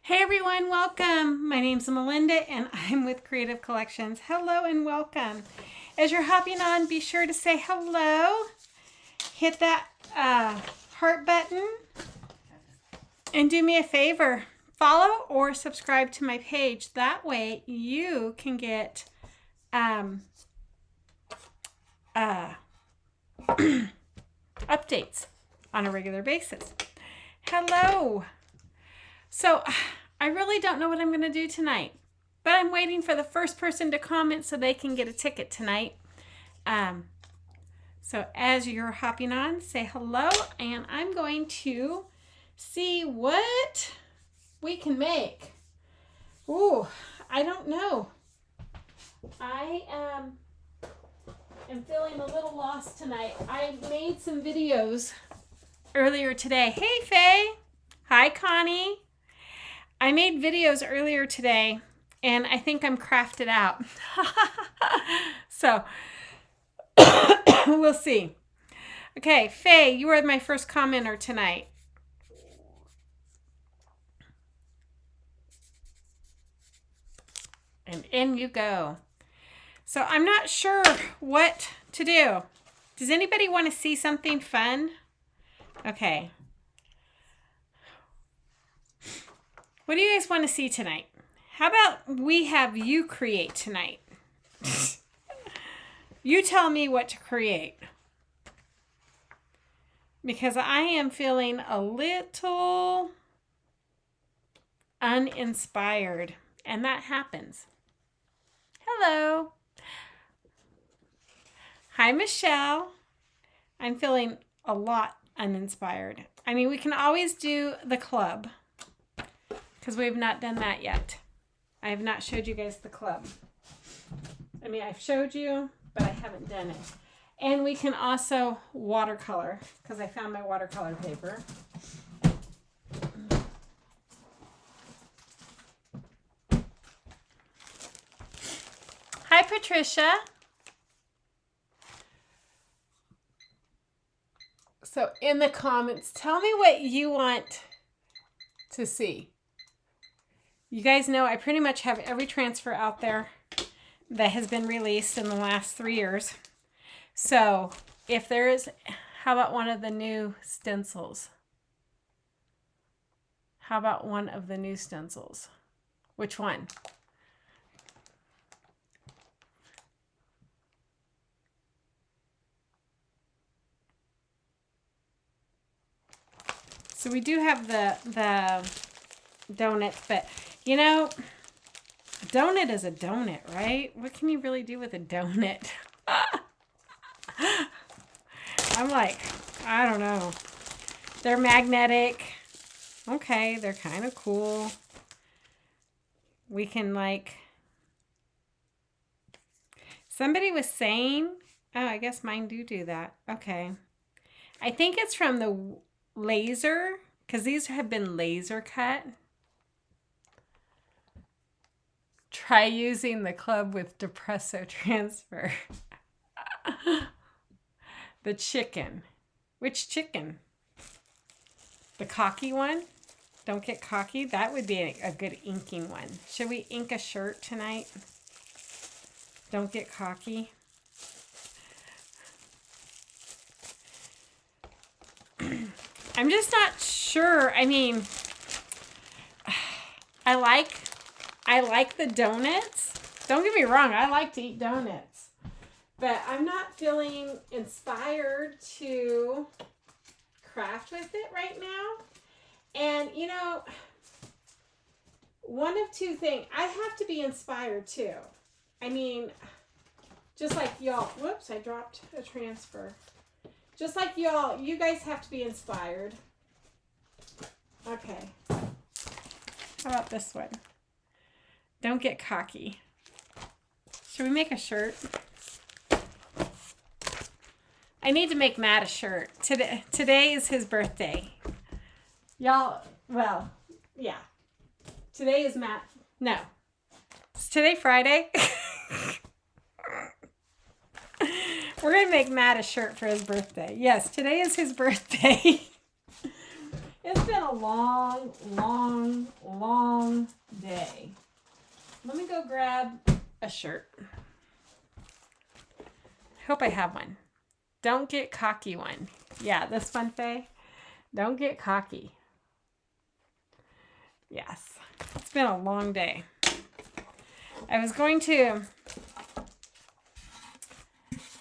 Hey everyone, welcome. My name's Melinda and I'm with Creative Collections. Hello and welcome. As you're hopping on, be sure to say hello. Hit that heart button and do me a favor. Follow or subscribe to my page. That way you can get updates on a regular basis. Hello. So I really don't know what I'm going to do tonight, but I'm waiting for the first person to comment so they can get a ticket tonight. So as you're hopping on, say hello, and I'm going to see what we can make. Ooh, I don't know. I am feeling a little lost tonight. I made some videos earlier today. Hey, Faye. Hi, Connie. I made videos earlier today, and I think I'm crafted out. So, we'll see. Okay, Faye, you are my first commenter tonight. And in you go. So, I'm not sure what to do. Does anybody want to see something fun? Okay. What do you guys want to see tonight? How about we have you create tonight? You tell me what to create. Because I am feeling a little uninspired. And that happens. Hello. Hi, Michelle. I'm feeling a lot uninspired. I mean, we can always do the club, because we've not done that yet. I have not showed you guys the club. I mean, I've showed you, but I haven't done it. And we can also watercolor, because I found my watercolor paper. Hi, Patricia. So in the comments, tell me what you want to see. You guys know I pretty much have every transfer out there that has been released in the last 3 years. So if there is, how about one of the new stencils? How about one of the new stencils? Which one? So we do have the donuts, but you know, a donut is a donut, right? What can you really do with a donut? I'm like, I don't know. They're magnetic. Okay, they're kind of cool. We can like... Somebody was saying... Oh, I guess mine do that. Okay. I think it's from the laser, because these have been laser cut. Try using the club with Depresso transfer. The chicken. Which chicken? The cocky one? Don't get cocky. That would be a good inking one. Should we ink a shirt tonight? Don't get cocky. I'm just not sure. I mean, I like the donuts. Don't get me wrong, I like to eat donuts. But I'm not feeling inspired to craft with it right now. And, you know, one of two things. I have to be inspired, too. I mean, just like y'all. Whoops, I dropped a transfer. Just like y'all, you guys have to be inspired. Okay. How about this one? Don't get cocky. Should we make a shirt? I need to make Matt a shirt. Today is his birthday. Y'all, well, yeah. Today is Matt. No. Is today Friday? We're going to make Matt a shirt for his birthday. Yes, today is his birthday. It's been a long, long, long day. Let me go grab a shirt. Hope I have one. Don't get cocky one. Yeah, this one, Faye. Don't get cocky. Yes, it's been a long day. I was going to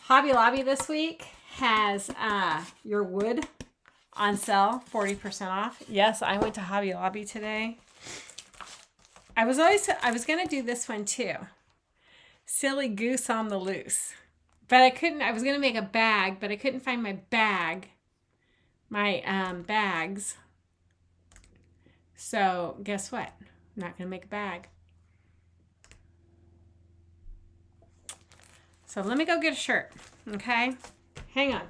Hobby Lobby this week has your wood on sale, 40% off. Yes, I went to Hobby Lobby today. I was going to do this one too. Silly Goose on the Loose. But I couldn't. I was going to make a bag, but I couldn't find my bag. My bags. So, guess what? I'm not going to make a bag. So, let me go get a shirt. Okay? Hang on.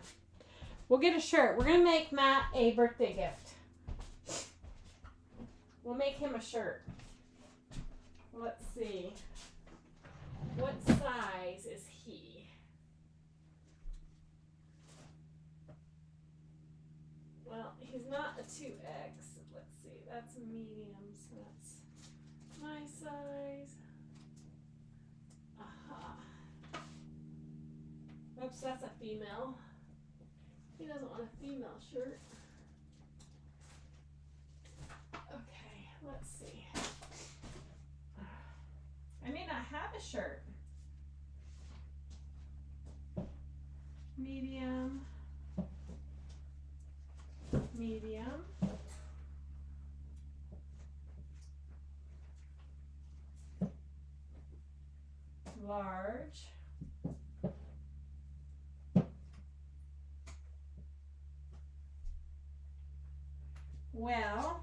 We'll get a shirt. We're going to make Matt a birthday gift. We'll make him a shirt. Let's see. What size is he? Well, he's not a 2X. Let's see. That's medium, so that's my size. Aha. Oops, that's a female. He doesn't want a female shirt. Okay, let's see. I may not have a shirt. Medium. Medium. Large. Well,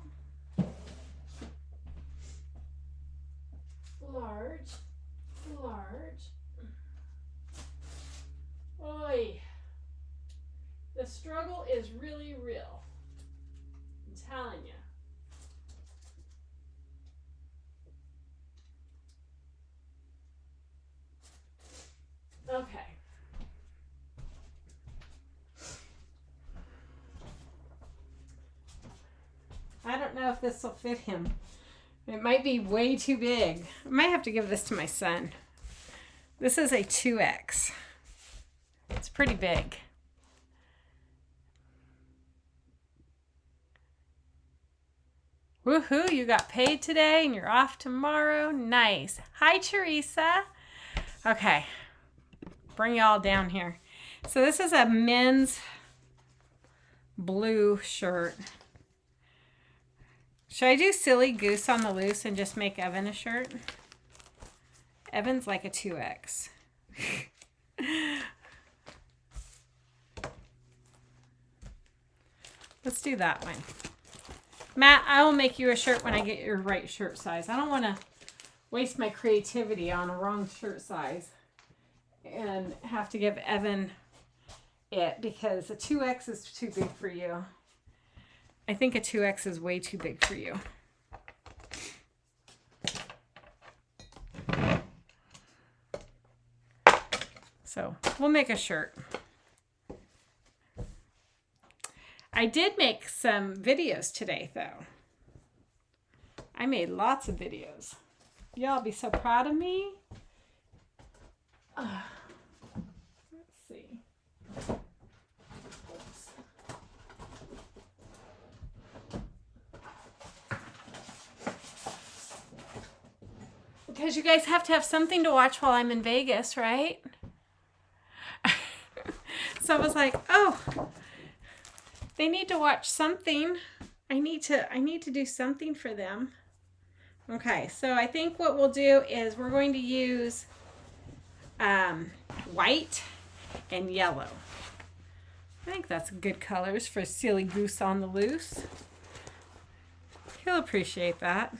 large. Oy. The struggle is really real. I'm telling you. Okay. I don't know if this will fit him. It might be way too big. I might have to give this to my son. This is a 2X. It's pretty big. Woohoo, you got paid today and you're off tomorrow. Nice. Hi, Teresa. Okay, bring y'all down here. So this is a men's blue shirt. Should I do Silly Goose on the Loose and just make Evan a shirt? Evan's like a 2X. Let's do that one. Matt, I will make you a shirt when I get your right shirt size. I don't want to waste my creativity on a wrong shirt size and have to give Evan it because a 2X is too big for you. I think a 2X is way too big for you. So we'll make a shirt. I did make some videos today, though. I made lots of videos. Y'all be so proud of me. Let's see. Oops. Because you guys have to have something to watch while I'm in Vegas, right? So I was like, oh, they need to watch something. I need to do something for them. Okay, so I think what we'll do is we're going to use white and yellow. I think that's good colors for Silly Goose on the Loose. He'll appreciate that.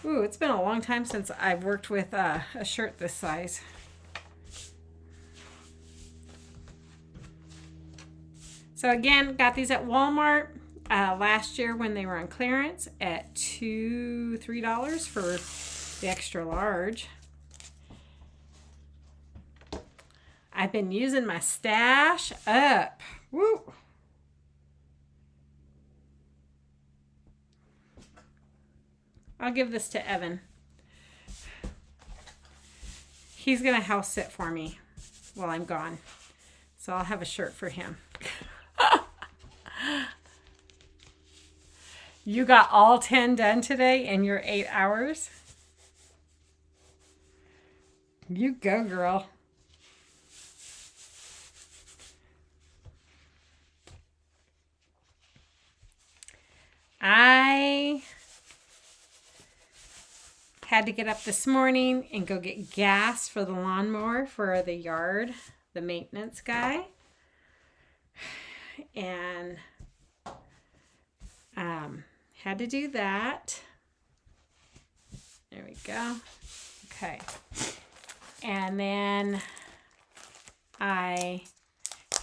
Ooh, it's been a long time since I've worked with a shirt this size. So again, got these at Walmart last year when they were on clearance at $3 for the extra large. I've been using my stash up. Woo! I'll give this to Evan. He's going to house sit for me while I'm gone. So I'll have a shirt for him. You got all 10 done today in your 8 hours? You go, girl. I had to get up this morning and go get gas for the lawnmower for the yard, the maintenance guy. And had to do that. There we go. Okay. And then I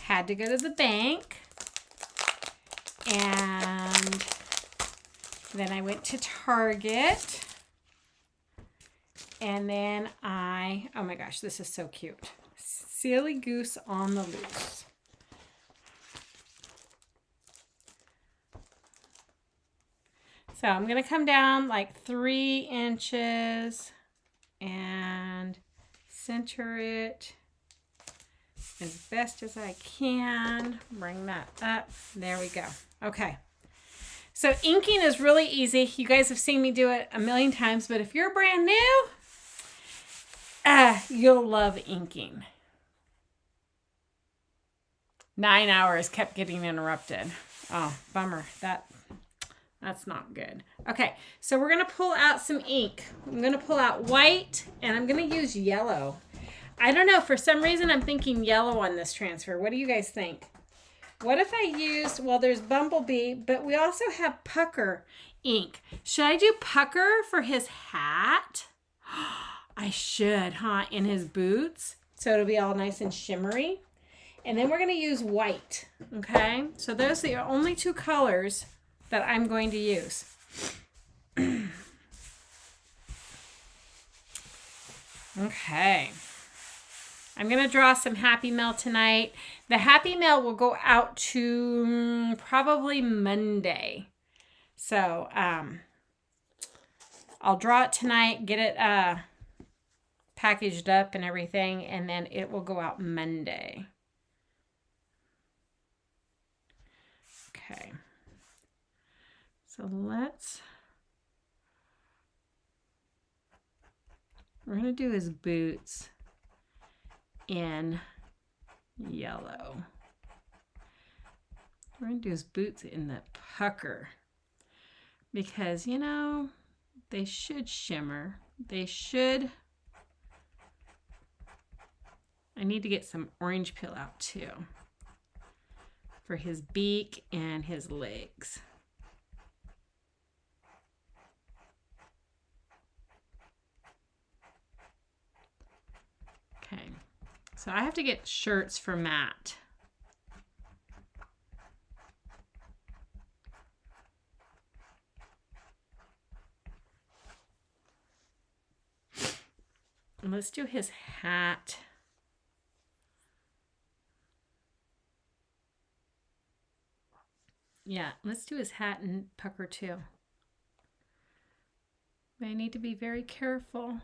had to go to the bank. And then I went to Target. And then oh my gosh, this is so cute. Silly Goose on the Loose. So I'm going to come down like 3 inches and center it as best as I can. Bring that up. There we go. Okay. So inking is really easy. You guys have seen me do it a million times, but if you're brand new, you'll love inking. 9 hours kept getting interrupted. Oh, bummer. That's not good. Okay, so we're going to pull out some ink. I'm going to pull out white, and I'm going to use yellow. I don't know. For some reason, I'm thinking yellow on this transfer. What do you guys think? What if I used, well, there's Bumblebee, but we also have Pucker ink. Should I do Pucker for his hat? I should, huh? In his boots. So it'll be all nice and shimmery. And then we're going to use white, okay? So those are the only 2 colors that I'm going to use. Okay. I'm going to draw some Happy Mail tonight. The Happy Mail will go out to probably Monday. So I'll draw it tonight, get it packaged up and everything, and then it will go out Monday. Okay. So we're going to do his boots in yellow. We're going to do his boots in the Pucker because, you know, they should shimmer. They should. I need to get some orange peel out too for his beak and his legs. Okay, so I have to get shirts for Matt. And let's do his hat. Yeah, let's do his hat and Pucker too. But I need to be very careful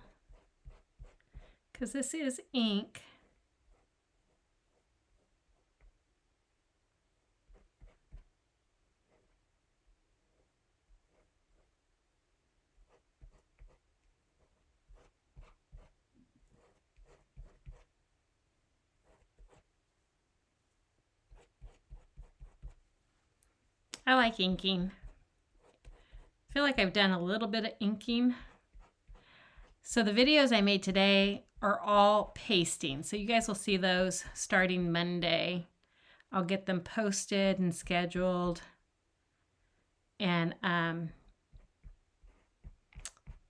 because this is ink. I like inking. I feel like I've done a little bit of inking. So the videos I made today are all pasting. So you guys will see those starting Monday. I'll get them posted and scheduled. And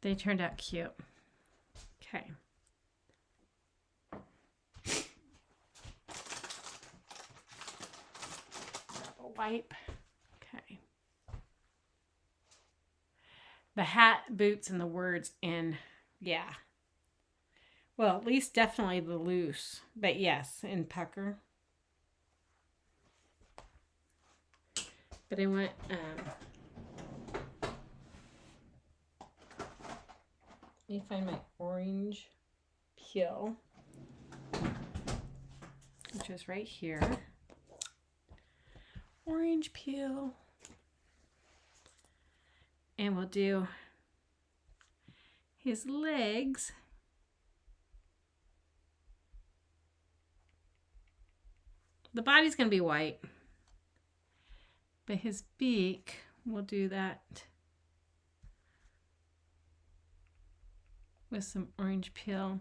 they turned out cute. Okay. Grab a wipe. Okay. The hat, boots, and the words in, yeah. Well, at least definitely the loose. But yes, in Pucker. But I want, Let me find my orange peel, which is right here. Orange peel. And we'll do his legs. The body's going to be white, but his beak, we'll do that with some orange peel.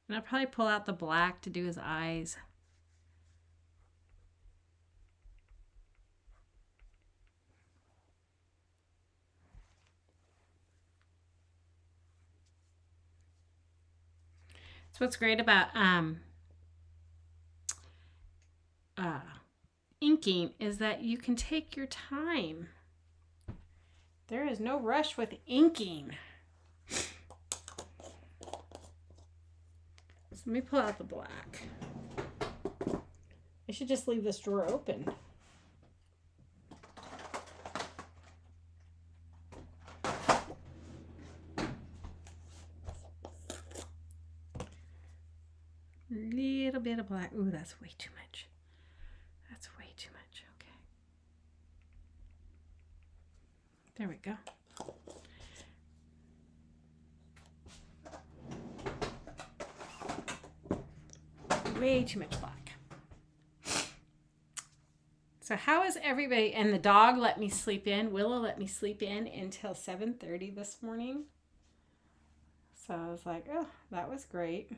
And I'll probably pull out the black to do his eyes. So what's great about inking is that you can take your time. There is no rush with inking. So let me pull out the black. I should just leave this drawer open. Little bit of black. Ooh, that's way too much. That's way too much. Okay. There we go. Way too much black. So how is everybody? And the dog let me sleep in. Willow let me sleep in until 7:30 this morning. So I was like, oh, that was great.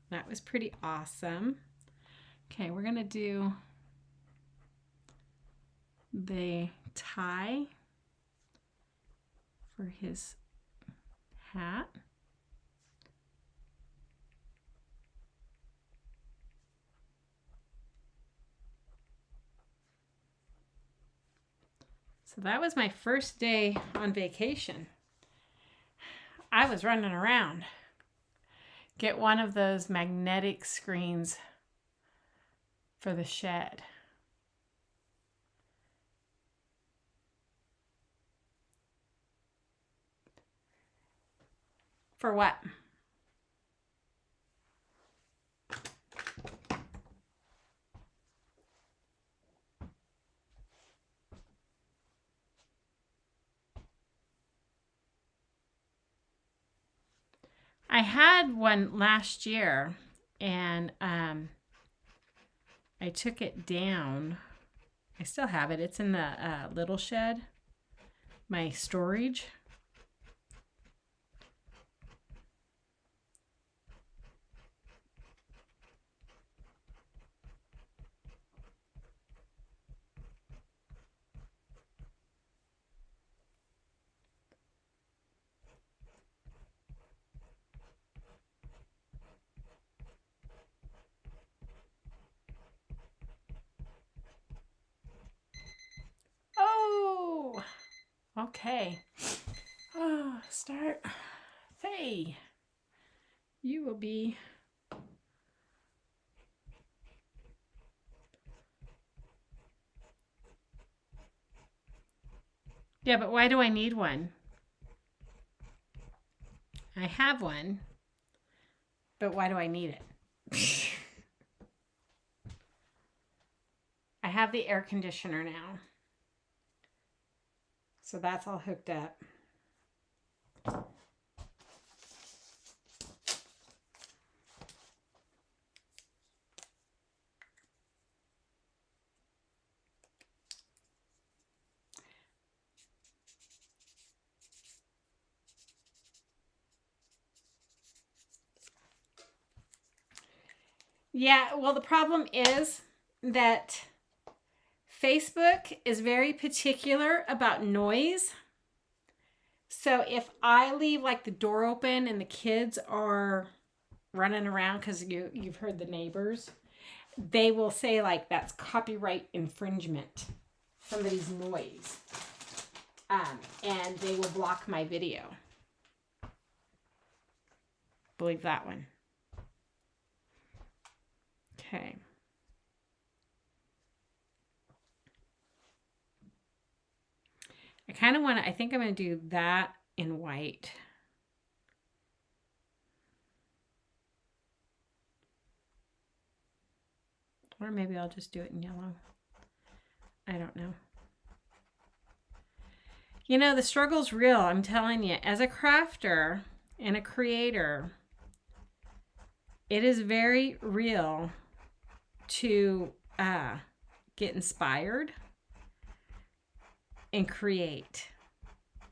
That was pretty awesome. Okay, we're going to do the tie for his hat. So that was my first day on vacation. I was running around. Get one of those magnetic screens for the shed. For what? I had one last year, and I took it down. I still have it. It's in the little shed, my storage. Oh, okay. Oh, start. Faye, you will be. Yeah, but why do I need one? I have one, but why do I need it? I have the air conditioner now. So that's all hooked up. Yeah, well, the problem is that Facebook is very particular about noise. So if I leave like the door open and the kids are running around because you've heard the neighbors, they will say like that's copyright infringement, somebody's noise. And they will block my video. Believe that one. Okay. I kind of want to, I think I'm going to do that in white. Or maybe I'll just do it in yellow. I don't know. You know, the struggle's real, I'm telling you. As a crafter and a creator, it is very real to get inspired and create.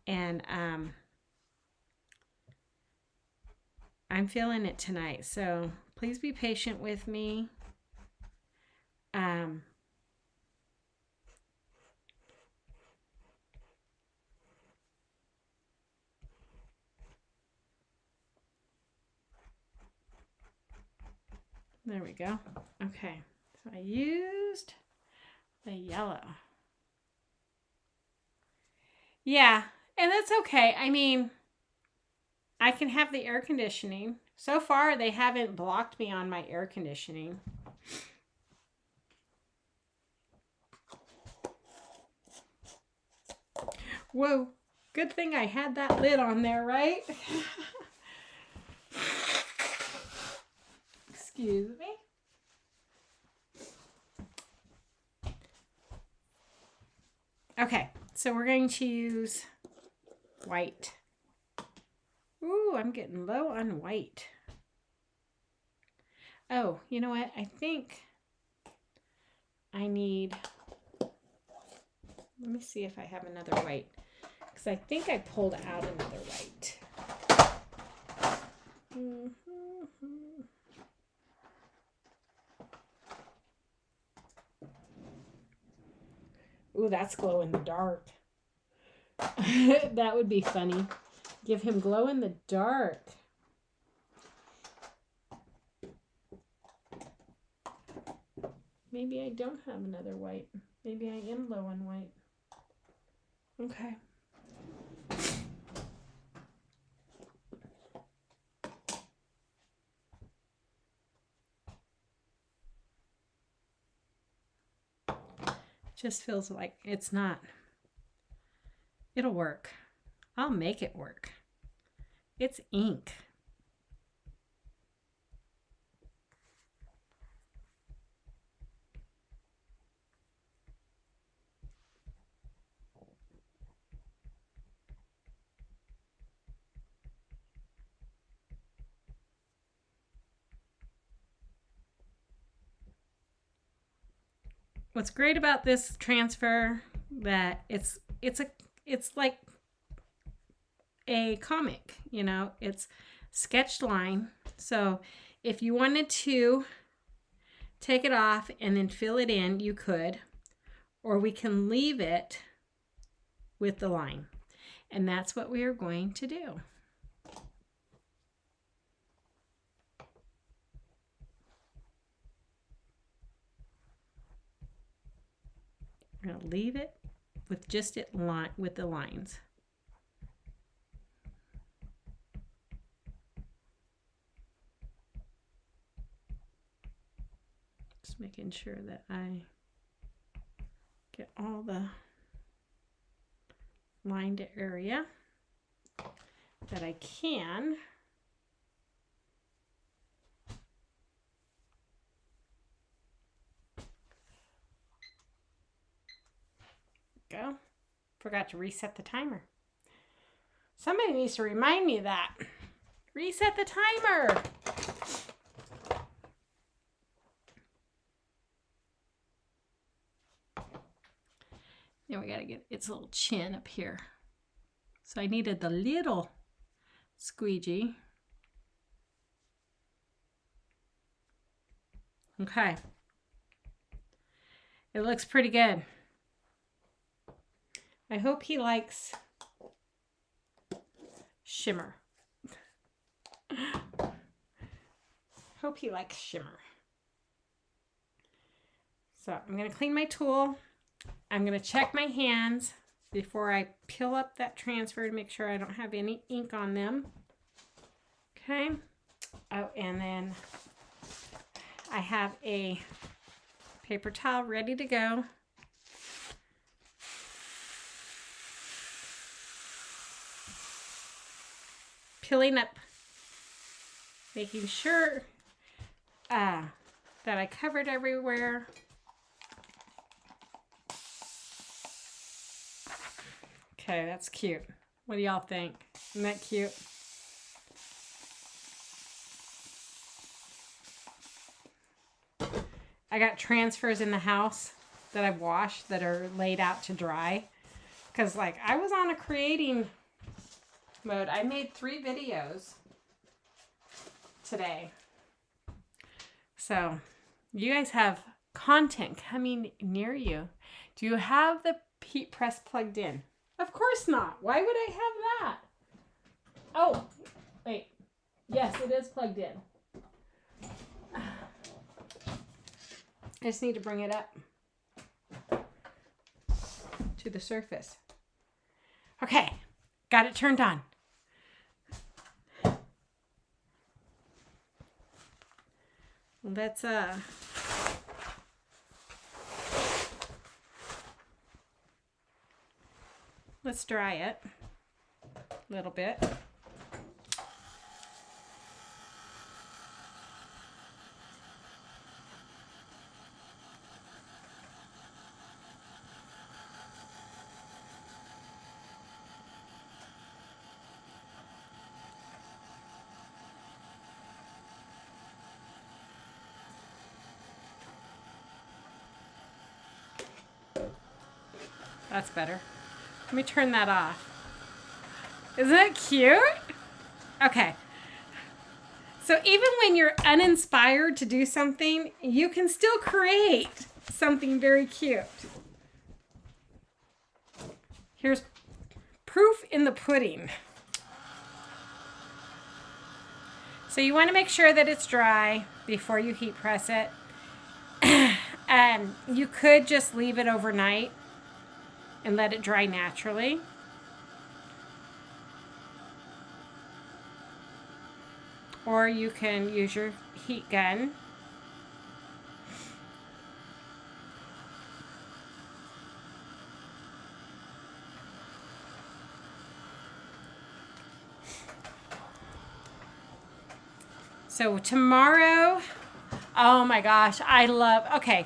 And I'm feeling it tonight, so please be patient with me. There we go. Okay, so I used the yellow. Yeah, and that's okay. I mean, I can have the air conditioning. So far, they haven't blocked me on my air conditioning. Whoa, good thing I had that lid on there, right? Excuse me. Okay, so we're going to use white. Ooh, I'm getting low on white. Oh, you know what? I think I need, let me see if I have another white, because I think I pulled out another white. Ooh, that's glow in the dark. That would be funny. Give him glow in the dark. Maybe I don't have another white. Maybe I am low on white. Okay. Just feels like it's not. It'll work. I'll make it work. It's ink. What's great about this transfer that it's like a comic, you know, it's sketched line. So if you wanted to take it off and then fill it in, you could, or we can leave it with the line. And that's what we are going to do. We're going to leave it with just it with the lines. Just making sure that I get all the lined area that I can. Go. Forgot to reset the timer. Somebody needs to remind me of that. Reset the timer. Now we gotta get its little chin up here. So I needed the little squeegee. Okay. It looks pretty good. I hope he likes shimmer. Hope he likes shimmer. So I'm going to clean my tool. I'm going to check my hands before I peel up that transfer to make sure I don't have any ink on them. Okay. Oh, and then I have a paper towel ready to go. tilling up, making sure that I covered everywhere. Okay, that's cute. What do y'all think? Isn't that cute? I got transfers in the house that I've washed that are laid out to dry. Because, like, I was on a creating mode. I made 3 videos today. So, you guys have content coming near you. Do you have the heat press plugged in? Of course not. Why would I have that? Oh, wait. Yes, it is plugged in. I just need to bring it up to the surface. Okay, got it turned on. Let's dry it a little bit. That's better. Let me turn that off. Isn't that cute? Okay. So even when you're uninspired to do something, you can still create something very cute. Here's proof in the pudding. So you want to make sure that it's dry before you heat press it. You could just leave it overnight and let it dry naturally. Or you can use your heat gun. So tomorrow, oh my gosh, okay.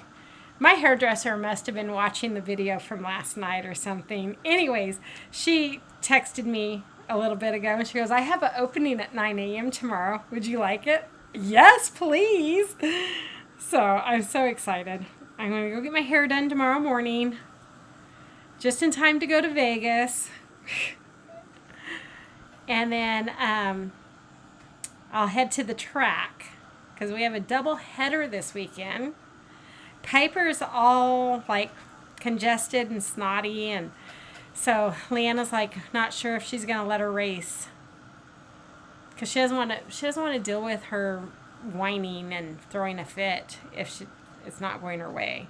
My hairdresser must have been watching the video from last night or something. Anyways, she texted me a little bit ago and she goes, I have an opening at 9 a.m. tomorrow. Would you like it? Yes, please. So I'm so excited. I'm going to go get my hair done tomorrow morning. Just in time to go to Vegas. And then I'll head to the track because we have a double header this weekend. Piper's all like congested and snotty, and so Leanna's like not sure if she's gonna let her race because she doesn't want to deal with her whining and throwing a fit if it's not going her way.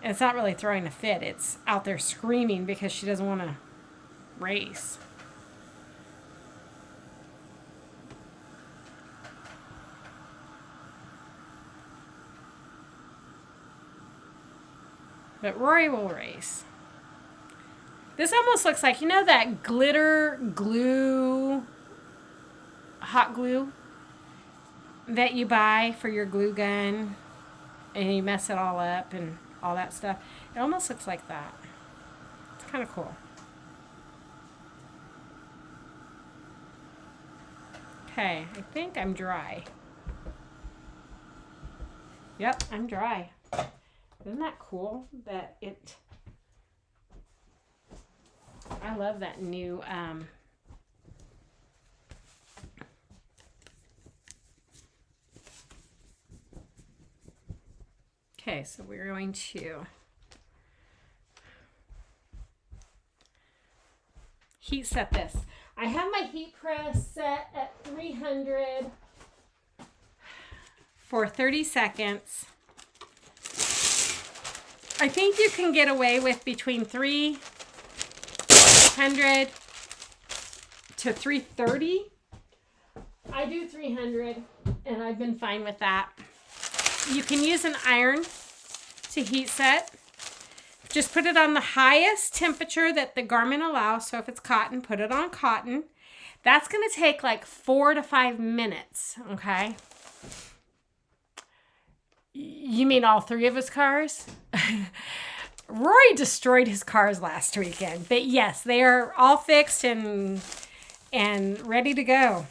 And it's not really throwing a fit; it's out there screaming because she doesn't want to race. But Rory will race. This almost looks like, you know that glitter glue, hot glue that you buy for your glue gun and you mess it all up and all that stuff? It almost looks like that. It's kind of cool. Okay, I think I'm dry. Yep, I'm dry. Isn't that cool that I love that new, okay, so we're going to heat set this. I have my heat press set at 300 for 30 seconds. I think you can get away with between 300 to 330. I do 300 and I've been fine with that. You can use an iron to heat set. Just put it on the highest temperature that the garment allows. So if it's cotton, put it on cotton. That's going to take like 4 to 5 minutes, okay? You mean all 3 of his cars? Rory destroyed his cars last weekend. But yes, they are all fixed and ready to go.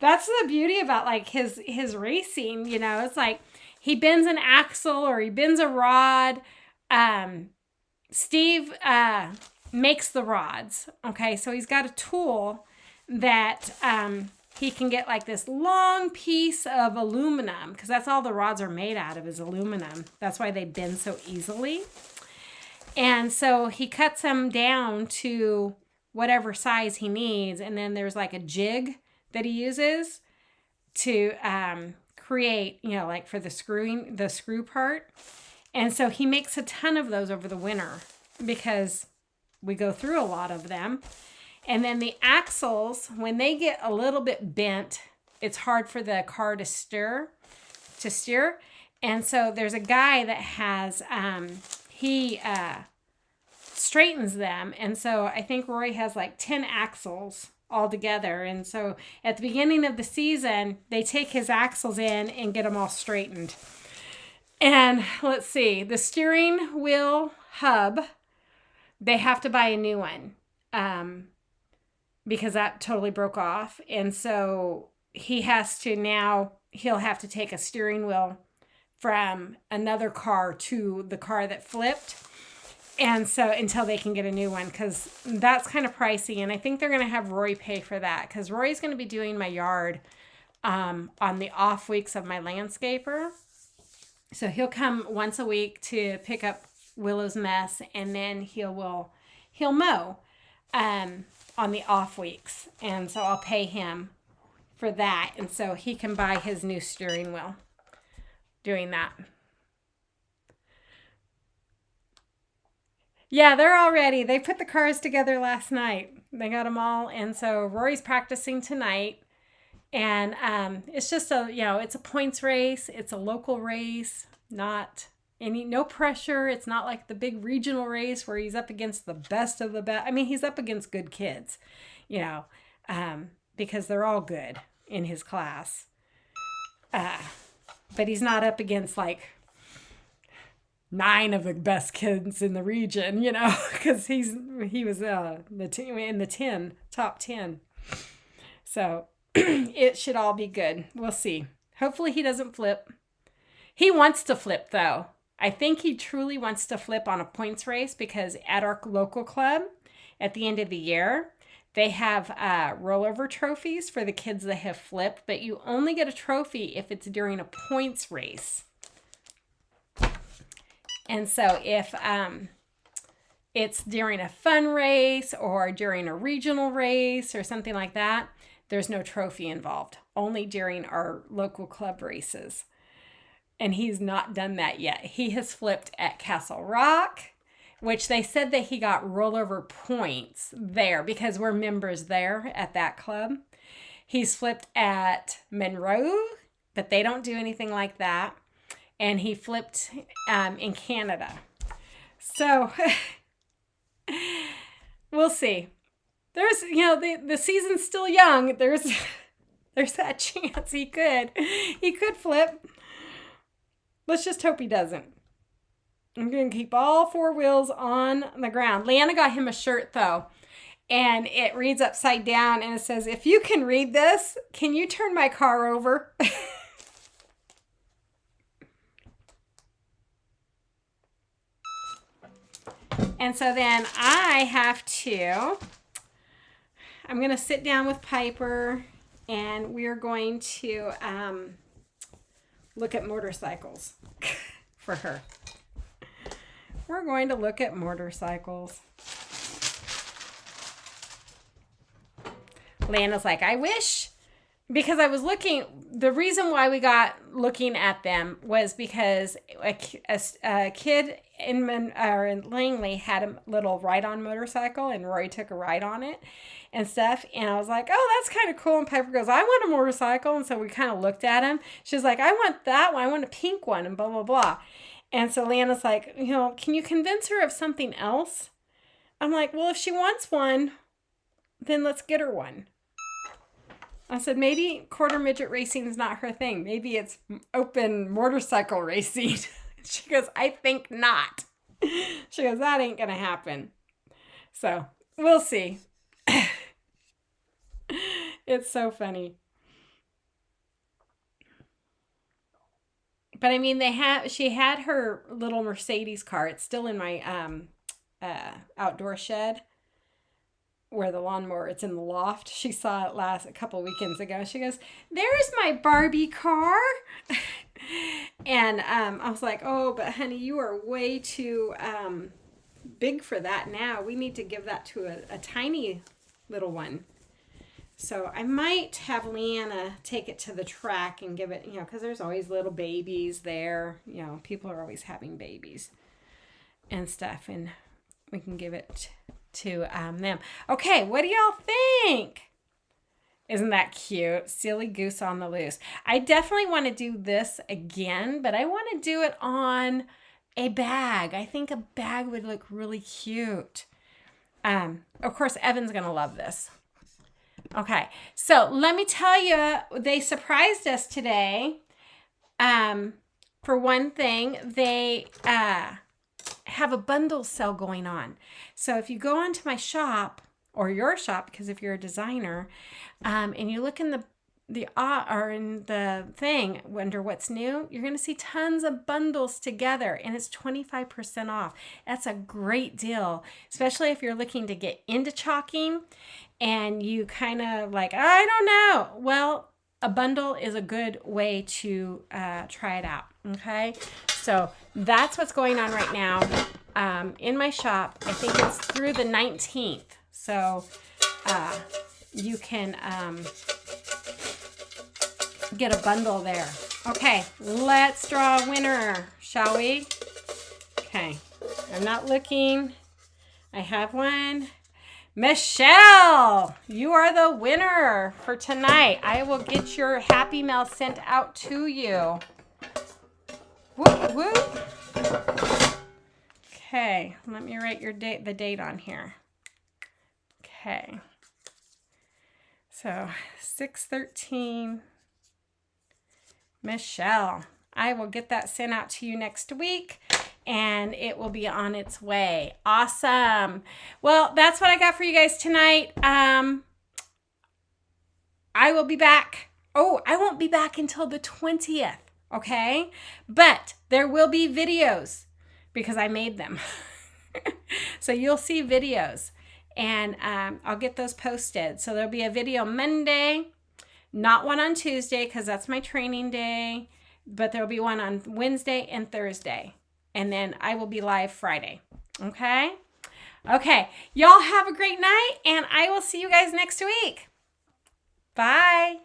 That's the beauty about like his racing, you know. It's like he bends an axle or he bends a rod. Steve makes the rods. Okay, so he's got a tool that he can get like this long piece of aluminum, because that's all the rods are made out of is aluminum. That's why they bend so easily. And so he cuts them down to whatever size he needs. And then there's like a jig that he uses to create, you know, like for the screw part. And so he makes a ton of those over the winter because we go through a lot of them. And then the axles, when they get a little bit bent, it's hard for the car to steer. And so there's a guy that has, he straightens them. And so I think Rory has like 10 axles all together. And so at the beginning of the season, they take his axles in and get them all straightened. And let's see, the steering wheel hub, they have to buy a new one. Because that totally broke off. And so he'll have to take a steering wheel from another car to the car that flipped. And so until they can get a new one, because that's kind of pricey. And I think they're going to have Rory pay for that, because Rory's going to be doing my yard on the off weeks of my landscaper. So he'll come once a week to pick up Willow's mess, and then he'll mow on the off weeks. And so I'll pay him for that. And so he can buy his new steering wheel doing that. Yeah, they're all ready. They put the cars together last night. They got them all. And so Rory's practicing tonight. And it's just it's a points race. It's a local race, no pressure. It's not like the big regional race where he's up against the best of the best. I mean, he's up against good kids, because they're all good in his class. But he's not up against like 9 of the best kids in the region, because he was in the top 10. So it should all be good. We'll see. Hopefully he doesn't flip. He wants to flip though. I think he truly wants to flip on a points race, because at our local club at the end of the year, they have rollover trophies for the kids that have flipped, but you only get a trophy if it's during a points race. And so if it's during a fun race or during a regional race or something like that, there's no trophy involved, only during our local club races. And he's not done that yet. He has flipped at Castle Rock, which they said that he got rollover points there because we're members there at that club. He's flipped at Monroe, but they don't do anything like that. And he flipped in Canada. So we'll see. There's, the season's still young. There's that chance he could flip. Let's just hope he doesn't. I'm going to keep all 4 wheels on the ground. Leanna got him a shirt, though, and it reads upside down, and it says, "If you can read this, can you turn my car over?" And so then I'm going to sit down with Piper, and we're going to look at motorcycles for her. We're going to look at motorcycles. Lana's like, I wish, because I was looking, the reason why we got looking at them was because a kid in Langley had a little ride-on motorcycle, and Rory took a ride on it and stuff. And I was like, oh, that's kind of cool. And Piper goes, I want a motorcycle. And so we kind of looked at him. She's like, I want that one. I want a pink one, and blah, blah, blah. And so Lana's like, can you convince her of something else? I'm like, well, if she wants one, then let's get her one. I said, maybe quarter midget racing is not her thing. Maybe it's open motorcycle racing. She goes, I think not. She goes, that ain't going to happen. So we'll see. It's so funny. But I mean, she had her little Mercedes car. It's still in my outdoor shed where the lawnmower, it's in the loft. She saw it a couple weekends ago. She goes, there's my Barbie car. And I was like, oh, but honey, you are way too big for that now. We need to give that to a tiny little one. So I might have Leanna take it to the track and give it, because there's always little babies there. People are always having babies and stuff. And we can give it to them. Okay, what do y'all think? Isn't that cute? Silly goose on the loose. I definitely want to do this again, but I want to do it on a bag. I think a bag would look really cute. Of course, Evan's going to love this. Okay, so let me tell you, they surprised us today. For one thing, they have a bundle sale going on. So if you go onto my shop or your shop, because if you're a designer, and you look in the thing under what's new, you're going to see tons of bundles together, and it's 25% off. That's a great deal, especially if you're looking to get into chalking and you kind of like, I don't know. Well, a bundle is a good way to try it out. Okay, so that's what's going on right now in my shop. I think it's through the 19th. So you can get a bundle there. Okay, let's draw a winner, shall we? Okay, I'm not looking. I have one. Michelle, you are the winner for tonight. I will get your happy mail sent out to you. Whoop, whoop. Okay, let me write the date on here. Okay. So 6/13. Michelle, I will get that sent out to you next week, and it will be on its way. Awesome. Well, that's what I got for you guys tonight. I will be back. Oh, I won't be back until the 20th, okay? But there will be videos because I made them. So you'll see videos, and I'll get those posted. So there'll be a video Monday, not one on Tuesday because that's my training day, but there'll be one on Wednesday and Thursday. And then I will be live Friday. Okay? Okay. Y'all have a great night, and I will see you guys next week. Bye.